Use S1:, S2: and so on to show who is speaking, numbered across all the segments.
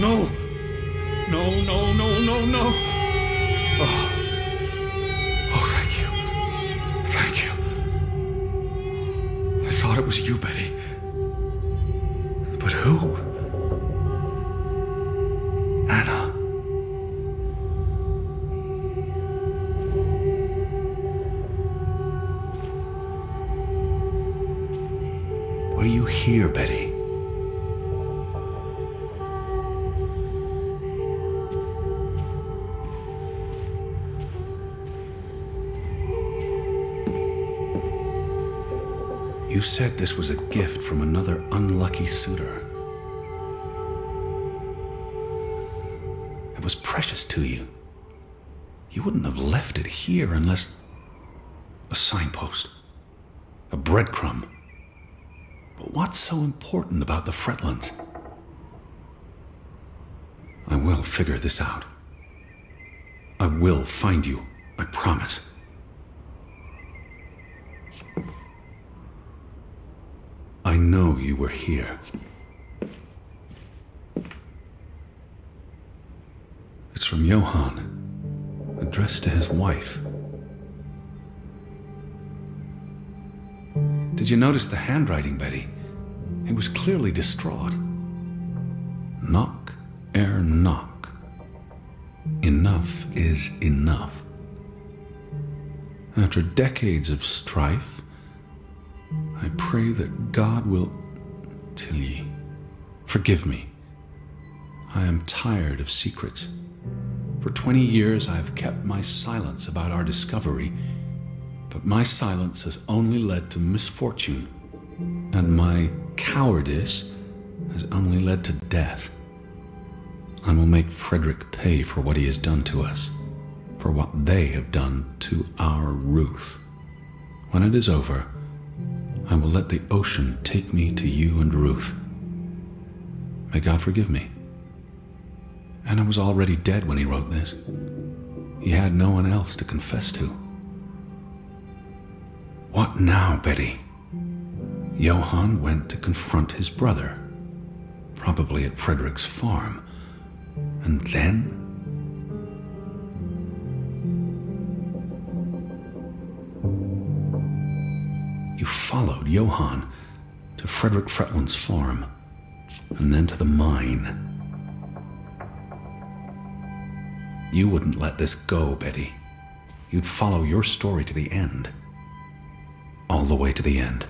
S1: No. No, no, no, no, no. Oh. Oh, thank you. Thank you. I thought it was you, Betty. But who? Anna. What are you here, Betty? You said this was a gift from another unlucky suitor. It was precious to you. You wouldn't have left it here unless... a signpost. A breadcrumb. But what's so important about the Fretlands? I will figure this out. I will find you, I promise. I know you were here. It's from Johan, addressed to his wife. Did you notice the handwriting, Betty? He was clearly distraught. Knock ere knock. Enough is enough. After decades of strife, I pray that God will... Tilly, forgive me. I am tired of secrets. For 20 years I have kept my silence about our discovery, but my silence has only led to misfortune, and my cowardice has only led to death. I will make Frederick pay for what he has done to us, for what they have done to our Ruth. When it is over, I will let the ocean take me to you and Ruth. May God forgive me. Anna was already dead when he wrote this. He had no one else to confess to. What now, Betty? Johan went to confront his brother, probably at Frederick's farm. And then? You followed Johan to Frederick Fretland's farm, and then to the mine. You wouldn't let this go, Betty. You'd follow your story to the end. All the way to the end.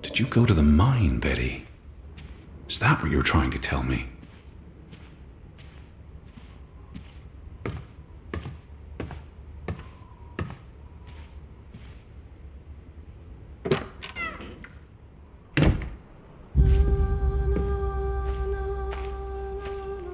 S1: Did you go to the mine, Betty? Is that what you're trying to tell me?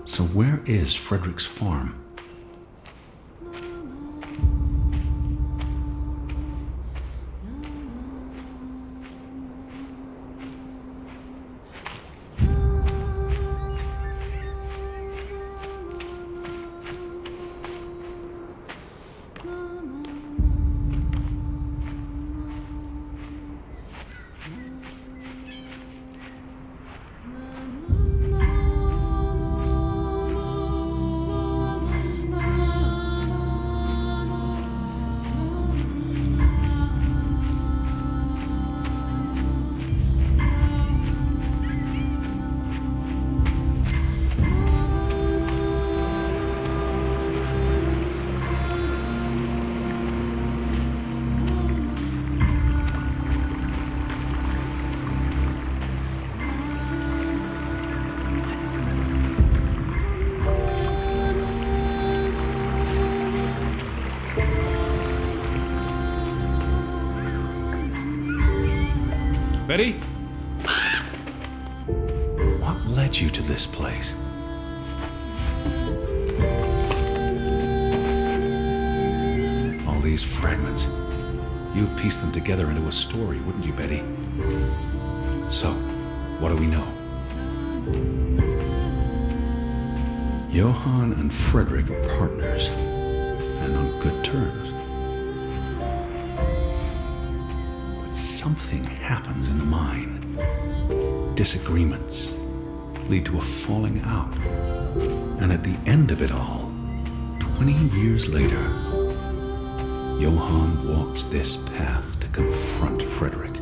S1: So where is Frederick's farm? Betty? What led you to this place? All these fragments. You'd piece them together into a story, wouldn't you, Betty? So, what do we know? Johan and Frederick are partners, and on good terms. But something happens in the mind. Disagreements lead to a falling out. And at the end of it all, 20 years later, Johann walks this path to confront Frederick.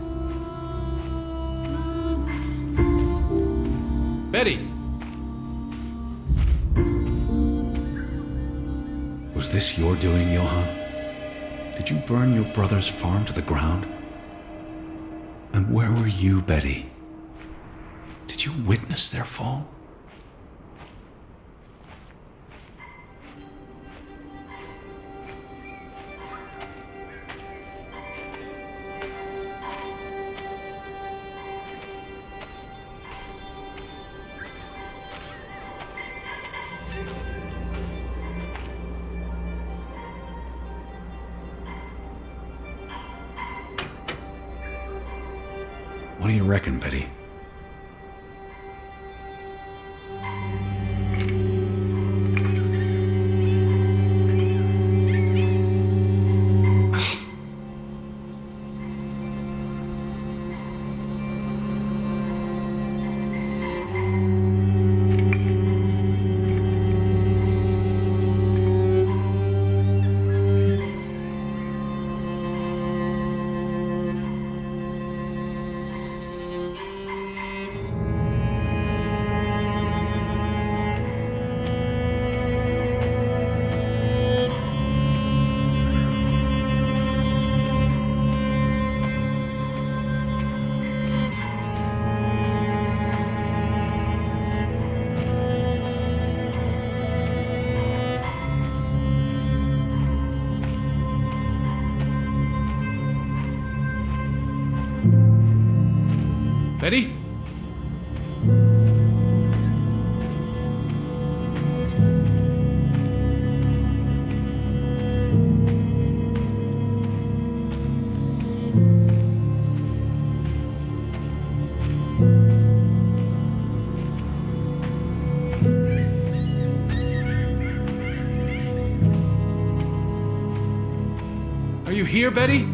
S1: Betty! Was this your doing, Johann? Did you burn your brother's farm to the ground? And where were you, Betty? Did you witness their fall? What do you reckon, Betty? Betty? Are you here, Betty?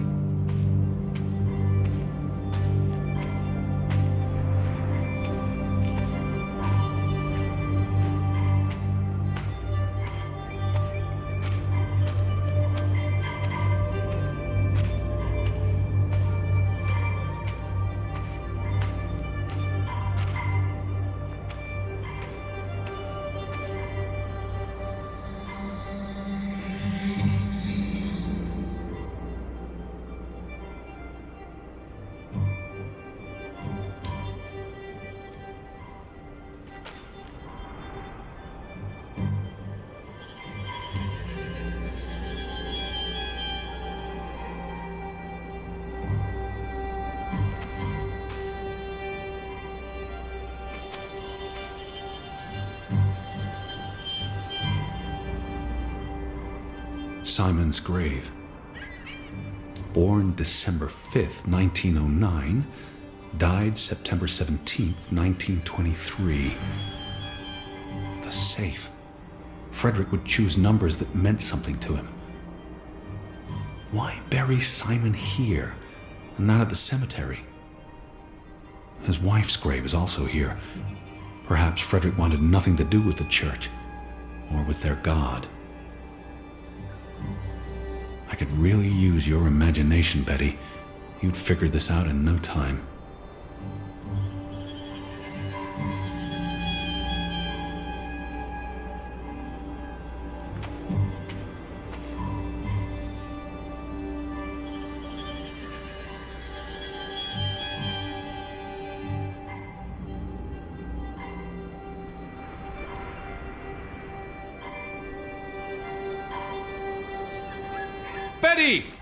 S1: Simon's grave. Born December 5th, 1909, died September 17th, 1923. The safe. Frederick would choose numbers that meant something to him. Why bury Simon here and not at the cemetery? His wife's grave is also here. Perhaps Frederick wanted nothing to do with the church or with their God. I could really use your imagination, Betty. You'd figured this out in no time. Betty!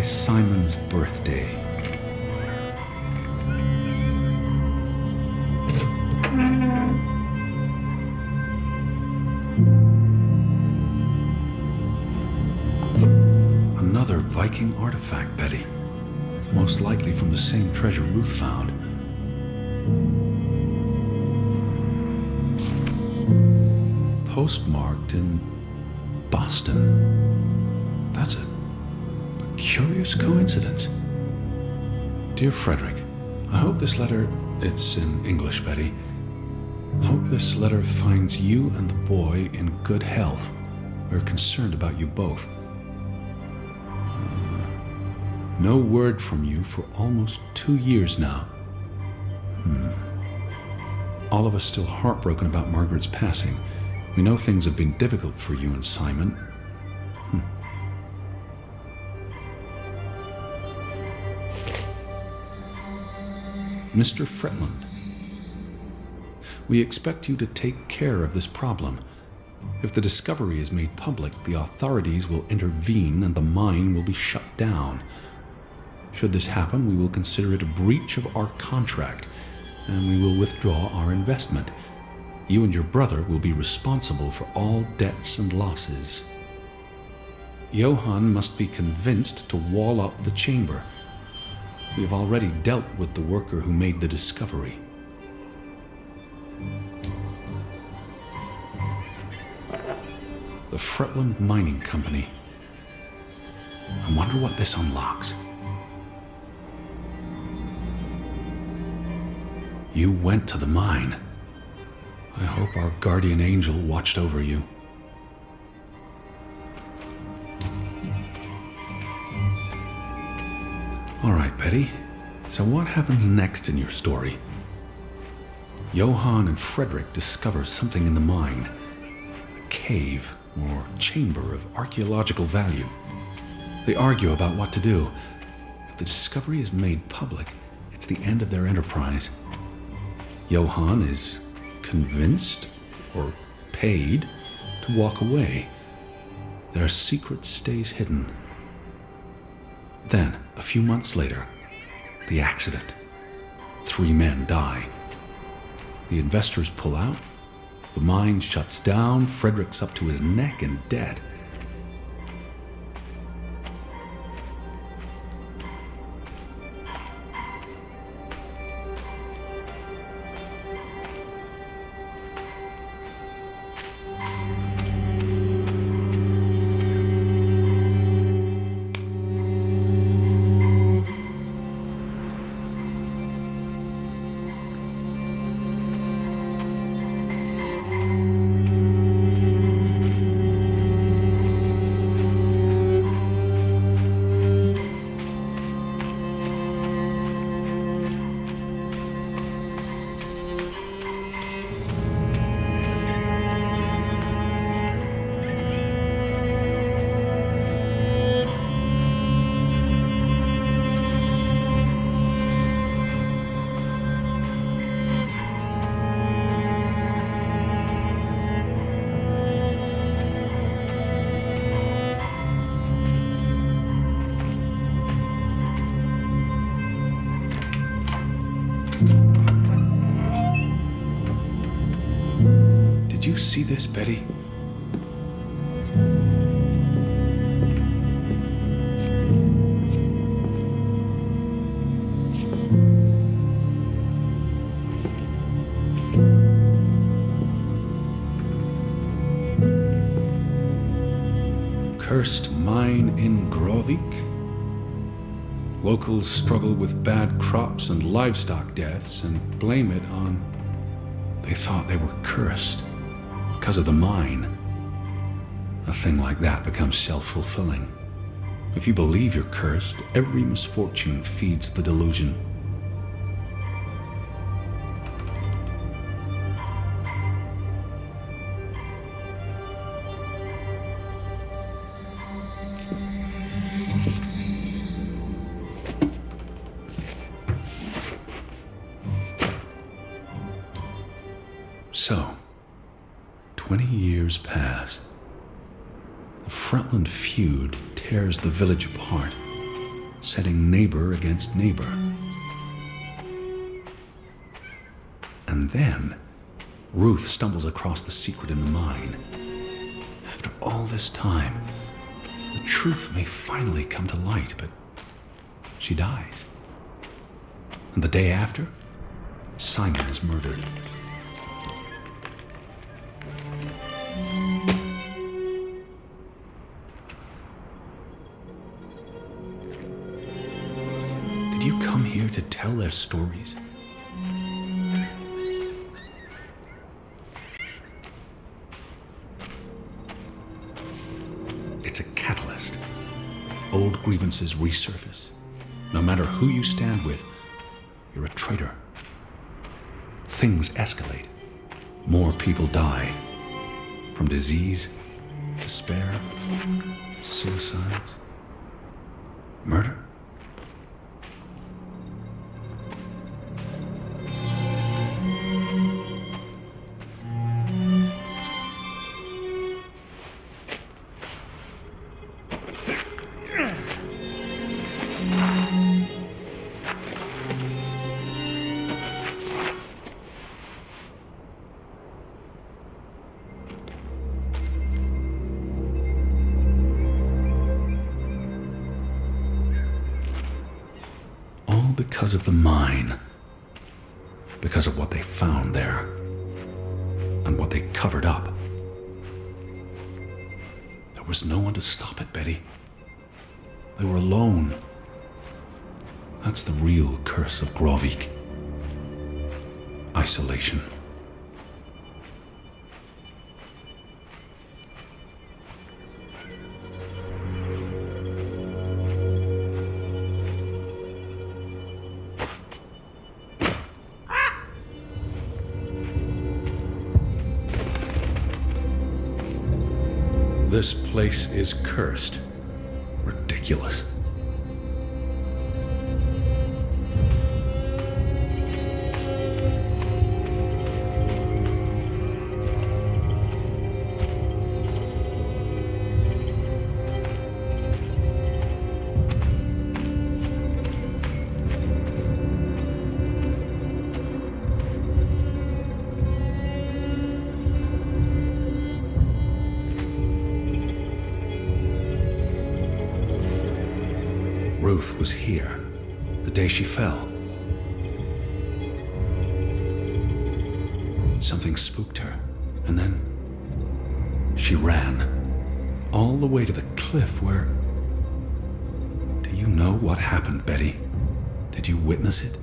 S1: Simon's birthday. Another Viking artifact, Betty. Most likely from the same treasure Ruth found. Postmarked in Boston. That's a curious coincidence. Dear Frederick, I hope this letter, it's in English, Betty. Hope this letter finds you and the boy in good health. We're concerned about you both. No word from you for almost 2 years now. All of us still heartbroken about Margaret's passing. We know things have been difficult for you and Simon. Mr. Fretland, we expect you to take care of this problem. If the discovery is made public, the authorities will intervene and the mine will be shut down. Should this happen, we will consider it a breach of our contract, and we will withdraw our investment. You and your brother will be responsible for all debts and losses. Johann must be convinced to wall up the chamber. We have already dealt with the worker who made the discovery. The Fretland Mining Company. I wonder what this unlocks. You went to the mine. I hope our guardian angel watched over you. All right, Betty. So what happens next in your story? Johann and Frederick discover something in the mine. A cave or chamber of archaeological value. They argue about what to do. If the discovery is made public, it's the end of their enterprise. Johann is convinced or paid to walk away. Their secret stays hidden. Then, a few months later, the accident. 3 men die. The investors pull out. The mine shuts down. Frederick's up to his neck in debt. Did you see this, Betty? Cursed mine in Grovik. Locals struggle with bad crops and livestock deaths and blame it on... They thought they were cursed because of the mine. A thing like that becomes self-fulfilling. If you believe you're cursed, every misfortune feeds the delusion. So, 20 years pass. The Fretland feud tears the village apart. setting neighbor against neighbor. And then, Ruth stumbles across the secret in the mine. After all this time, the truth may finally come to light, but she dies. And the day after, Simon is murdered. Did you come here to tell their stories? It's a catalyst. Old grievances resurface. No matter who you stand with, you're a traitor. Things escalate. More people die. From disease, despair, suicides, murder. Because of the mine, because of what they found there, and what they covered up. There was no one to stop it, Betty. They were alone. That's the real curse of Grovik. Isolation. This place is cursed. Ridiculous. Ruth was here, the day she fell. Something spooked her, and then she ran, all the way to the cliff where... Do you know what happened, Betty? Did you witness it?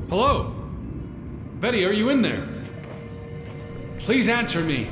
S1: Hello? Betty, are you in there? Please answer me.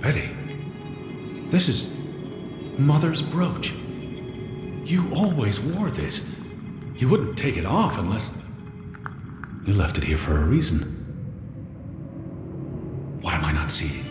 S1: Betty, this is Mother's brooch. You always wore this. You wouldn't take it off unless... You left it here for a reason. What am I not seeing?